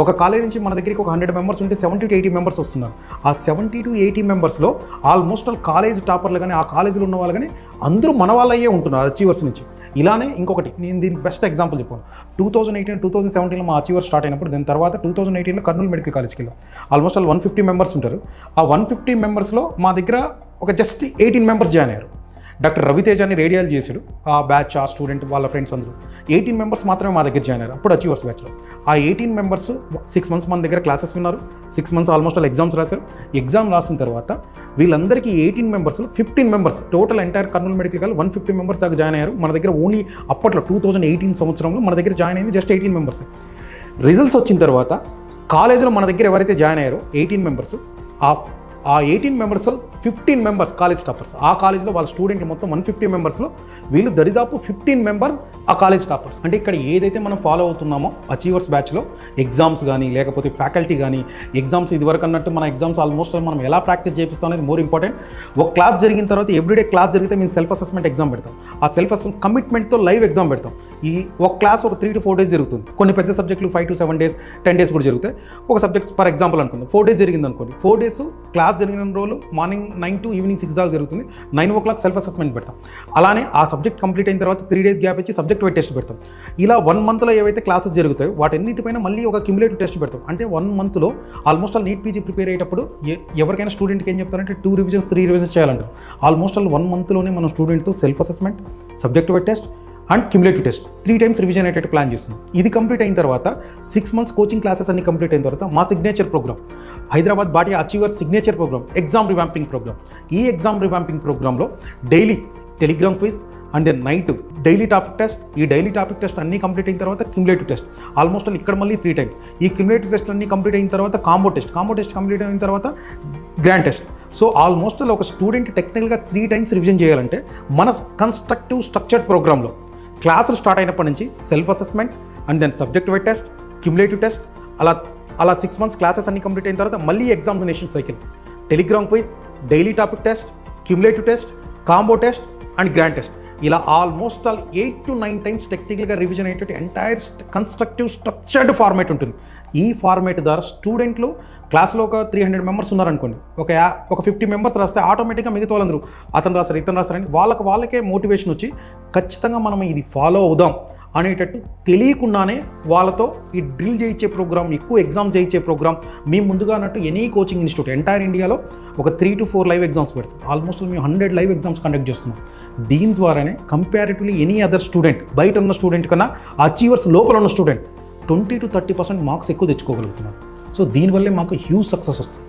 ఒక కాలేజ్ నుంచి మన దగ్గరికి ఒక 100 మెంబర్స్ ఉంటే 70 to 80 మెంబర్స్ వస్తున్నారు. ఆ 70 to 80 మెంబర్స్లో ఆల్మోస్ట్ ఆల్ కాలేజ్ టాపర్లు కానీ ఆ కాలేజీలో ఉన్న వాళ్ళు కానీ అందరూ మన వాళ్ళయ్యే ఉంటున్నారు అచీవర్స్ నుంచి. ఇలానే ఇంకొకటి నేను దీనికి బెస్ట్ ఎగ్జాంపుల్ చెప్పాను. 2018-2017లో మా అచీవర్ స్టార్ట్ అయినప్పుడు దాని తర్వాత 2018లో కర్నూలు మెడికల్ కాలేజ్కి వెళ్ళాం. ఆల్మోస్ట్ ఆల్ 150 మెంబర్స్ ఉంటారు. ఆ 150 మెంబర్స్లో మా దగ్గర ఒక జస్ట్ 18 మెంబర్స్ జాయిన్ అయ్యారు. డాక్టర్ రవితేజ అని రేడియాలజీ చేశాడు. ఆ బ్యాచ్ ఆ స్టూడెంట్ వాళ్ళ ఫ్రెండ్స్ అందరూ 18 మెంబర్స్ మాత్రమే మా దగ్గర జాయిన్ అయ్యారు అప్పుడు అచీవర్స్ బ్యాచ్లో. ఆ 18 మెంబర్స్ 6 months మన దగ్గర క్లాసెస్ విన్నారు. 6 months ఆల్మోస్ట్ ఆల్ ఎగ్జామ్స్ రాశారు. ఎగ్జామ్ రాసిన తర్వాత వీళ్ళందరికీ 18 మెంబర్స్లో 15 members total entire Kurnool medical college 150 members దాకా జాయిన్ అయ్యారు. మన దగ్గర ఓన్లీ అప్పట్లో 2018 సంవత్సరంలో మన దగ్గర జాయిన్ అయింది జస్ట్ 18 మెంబర్స్. రిజల్ట్స్ వచ్చిన తర్వాత కాలేజీలో మన దగ్గర ఎవరైతే జాయిన్ అయ్యారో 18 మెంబర్స్, ఆ 18 మెంబర్స్లో 15 మెంబర్స్ కాలేజ్ టాపర్స్. ఆ కాలేజ్లో వాళ్ళ స్టూడెంట్లు మొత్తం 150 మెంబర్స్లో వీళ్ళు దరిదాపు 15 మెంబర్స్ ఆ కాలేజ్ టాపర్స్. అంటే ఇక్కడ ఏదైతే మనం ఫాలో అవుతున్నామో అచీవర్స్ బ్యాచ్లో ఎగ్జామ్స్ కానీ లేకపోతే ఫ్యాకల్టీ కానీ ఎగ్జామ్స్ ఇదివరకు అన్నట్టు మన ఎగ్జామ్స్ ఆల్మోస్ట్ మనం ఎలా ప్రాక్టీస్ చేపిస్తాం అనేది మోర్ ఇంపార్టెంట్. ఒక క్లాస్ జరిగిన తర్వాత ఎవ్రీడే క్లాస్ జరిగితే మేము సెల్ఫ్ అసెస్మెంట్ ఎగ్జామ్ పెడతాం. ఆ సెల్ఫ్ అసెస్మెంట్ కమిట్మెంట్తో లైవ్ ఎగ్జామ్ పెడతాం. ఈ ఒక క్లాస్ ఒక 3 to 4 days జరుగుతుంది. కొన్ని పెద్ద సబ్జెక్టులు 5 to 7 days 10 days కూడా జరుగుతాయి. ఒక సబ్జెక్ట్ ఫర్ ఎగ్జాంపుల్ అనుకుందాం 4 days జరిగింది అనుకోండి. 4 days క్లాస్ జరిగిన రోజు మార్నింగ్ 9 to ఈవినింగ్ 6 దాకా జరుగుతుంది. 9 o'clock సెల్ఫ్ అసెస్మెంట్ పెడతాం. అలానే ఆ సబ్జెక్ట్ కంప్లీట్ అయిన తర్వాత 3 days గ్యాప్ ఇచ్చి సబ్జెక్ట్ వైజ్ టెస్ట్ పెడతాం. ఇలా 1 monthలో ఏవైతే క్లాసెస్ జరుగుతాయో వాటన్నిటిపైన మళ్ళీ ఒక క్యుములేటివ్ టెస్ట్ పెడతాం. అంటే 1 monthలో almost all NEET PG prepare అయ్యేటప్పుడు ఎవరికైనా స్టూడెంట్కి ఏం చెప్తారంటే 2 revisions 3 revisions చేయాలంటారు. ఆల్మోస్ట్ ఆల్ 1 monthలోనే మన స్టూడెంట్తో self assessment, subject wise test and cumulative test 3 times revision అయ్యేటట్టు ప్లాన్ చేస్తున్నాం. ఇది కంప్లీట్ అయిన తర్వాత 6 months కోచింగ్ క్లాసెస్ అన్ని కంప్లీట్ అయిన తర్వాత మా సిగ్నేచర్ ప్రోగ్రామ్ హైదరాబాద్ బాటి achiever signature program exam revamping program. ఈ ఎగ్జామ్ రివాంపింగ్ ప్రోగ్రాంలో daily telegram quiz and then night daily topic test. ఈ డైలీ టాపిక్ టెస్ట్ అన్నీ కంప్లీట్ అయిన తర్వాత క్యుములేటివ్ టెస్ట్ ఆల్మోస్ట్ ఇక్కడ మళ్ళీ 3 times. ఈ క్యుములేటివ్ టెస్ట్ అన్నీ కంప్లీట్ అయిన తర్వాత కాంబో టెస్ట్ కంప్లీట్ అయిన తర్వాత గ్రాండ్ టెస్ట్. సో ఆల్మోస్ట్ ఒక స్టూడెంట్ టెక్నికల్గా 3 times రివిజన్ చేయాలంటే మన కన్స్ట్రక్టివ్ స్ట్రక్చర్డ్ ప్రోగ్రాంలో క్లాసులు స్టార్ట్ అయినప్పటి నుంచి self assessment and then subject wise test, cumulative test అలా 6 months క్లాసెస్ అన్ని కంప్లీట్ అయిన తర్వాత మళ్ళీ examination cycle Telegram quiz, daily topic test, cumulative test, combo test and grand test. ఇలా ఆల్మోస్ట్ ఆల్ 8 to 9 times టెక్నికల్గా revision అయ్యేటట్టు entire constructive structured format ఉంటుంది. ఈ ఫార్మేట్ ద్వారా స్టూడెంట్లు క్లాస్లో ఒక 300 మెంబర్స్ ఉన్నారనుకోండి, ఒక 50 మెంబర్స్ రాస్తే ఆటోమేటిక్గా మిగతా వాళ్ళందరూ అతను రాస్తారు ఇతను రాస్తారని వాళ్ళకే మోటివేషన్ వచ్చి ఖచ్చితంగా మనం ఇది ఫాలో అవుదాం అనేటట్టు తెలియకుండానే వాళ్ళతో ఈ డ్రిల్ చేయించే ప్రోగ్రామ్, ఎక్కువ ఎగ్జామ్ చేయించే ప్రోగ్రామ్ మేము ముందుగా అన్నట్టు ఎనీ కోచింగ్ ఇన్స్టిట్యూట్ ఎంటైర్ ఇండియాలో ఒక 3 to 4 లైవ్ ఎగ్జామ్స్ పెడతాం. ఆల్మోస్ట్ మేము 100 లైవ్ ఎగ్జామ్స్ కండక్ట్ చేస్తున్నాం. దీని ద్వారానే కంపారిటివ్లీ ఎనీ అదర్ స్టూడెంట్ బయట ఉన్న స్టూడెంట్ కన్నా అచీవర్స్ లోపల ఉన్న స్టూడెంట్ 20 to 30% మార్క్స్ ఎక్కువ తెచ్చుకోగలుగుతున్నారు. సో దీనివల్లే మాకు హ్యూజ్ సక్సెస్ వస్తుంది.